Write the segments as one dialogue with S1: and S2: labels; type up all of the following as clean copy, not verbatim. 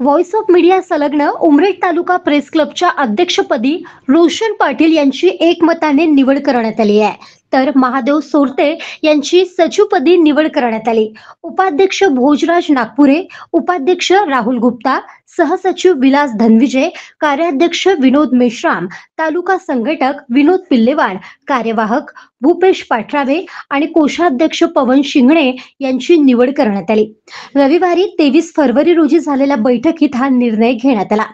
S1: Voice of media संलग्न उमरेड तालुका press क्लबच्या अध्यक्षपदी रोशन पाटील यांची एकमताने निवड करण्यात आली आहे, तर महादेव सोरते यांची सचिवपदी निवड करण्यात आली। उपाध्यक्ष भोजराज नागपुरे, उपाध्यक्ष राहुल गुप्ता, सहसचिव विलास धनविजय, कार्याध्यक्ष विनोद मेश्राम, तालुका संघटक विनोद पिल्लेवाड, कार्यवाहक भूपेश पाठराबे आणि कोषाध्यक्ष पवन शिंगणे यांची निवड करण्यात आली। रविवारी 23 फरवरी रोजी झालेल्या बैठकीत हा निर्णय घेण्यात आला।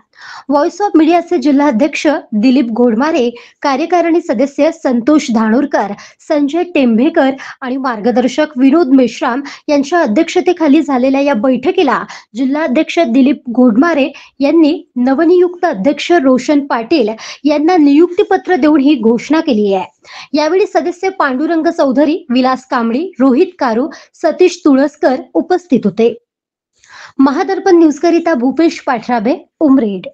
S1: व्हॉइस ऑफ मीडियाचे जिल्हाध्यक्ष दिलीप घोडमारे, कार्यकारिणी सदस्य संतोष धानोरकर, संजय टेंभेकर आणि मार्गदर्शक विनोद मेश्राम यांच्या अध्यक्षतेखाली झालेल्या या बैठकीला जिल्हाध्यक्ष दिलीप घोडमारे यांनी नवनियुक्त अध्यक्ष रोशन पाटील यांना नियुक्तीपत्र देऊन ही घोषणा केली आहे। यावेळी सदस्य पांडुरंग चौधरी, विलास कांबळी, रोहित कारू, सतीश तुळसकर उपस्थित होते। महादर्पण न्यूज करिता भूपेश पाठराबे, उमरेड।